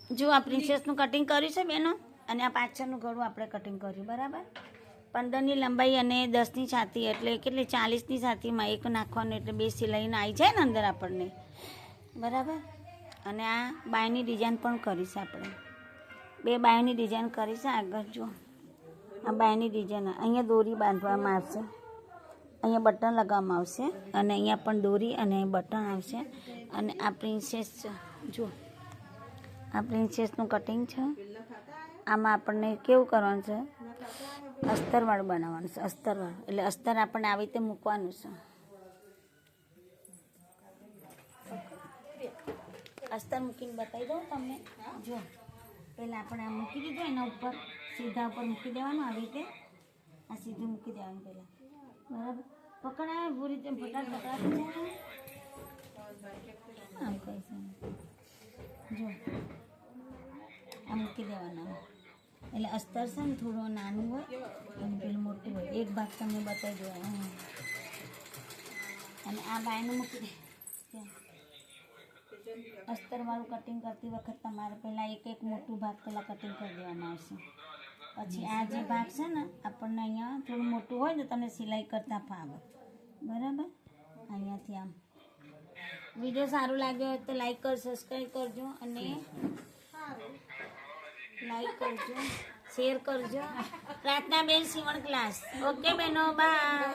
જો આ પ્રિન્સેસનું કટિંગ કર્યું છે બેનો, અને આ પાછળનું ગળું આપણે કટિંગ કર્યું, બરાબર. 15ની લંબાઈ અને 10ની છાતી, એટલે કેટલી 40ની છાતીમાં એક નાખવાનું, એટલે 2 સિલાઈને આવી જાય ને અંદર આપણને, બરાબર. અને આ બાયની ડિઝાઇન પણ કરી છે આપણે, 2 બાયની ડિઝાઇન કરી છે આગળ. જો આ બાયની ડિઝાઇન, અહીંયા દોરી બાંધવામાં આવશે, અહીંયા બટન લગાવવામાં આવશે, અને અહીંયા પણ દોરી અને બટન આવશે. અને આ પ્રિન્સેસ છે, જો આ પ્રિન્સેસનું કટિંગ છે. આમાં આપણને કેવું કરવાનું છે, અસ્તરવાળું બનાવવાનું છે, અસ્તરવાળું. એટલે અસ્તર આપણને આવી રીતે મૂકવાનું છે. અસ્તર મૂકીને બતાવી દઉં તમને. જો પહેલાં આપણે આ મૂકી દીધું, એના ઉપર સીધા ઉપર મૂકી દેવાનું, આવી રીતે આ સીધું મૂકી દેવાનું પહેલાં, બરાબર. પકડાય પૂરી રીતે ફટાફટ આમ કહી છે. જો આ મૂકી દેવાના, એટલે અસ્તર છે ને થોડું નાનું હોય અને પેલું મોટું હોય. એક ભાગ તમને બતાવી દેવાનો, અને આ બાયનું મૂકી દે. અસ્તરવાળું કટિંગ કરતી વખત તમારે પહેલાં એક મોટું ભાગ પહેલાં કટિંગ કરી દેવામાં આવશે. પછી આ જે ભાગ છે ને આપણને અહીંયા થોડું મોટું હોય તો તમને સિલાઈ કરતાં ફાવે, બરાબર. અહીંયાથી આમ. વિડીયો સારું લાગ્યો હોય તો લાઈક કરો, સબસ્ક્રાઈબ કરજો, અને લાઈક કરજો, શેર કરજો. પ્રાર્થનાબેન સીવણ ક્લાસ. ઓકે બહેનો, બાય.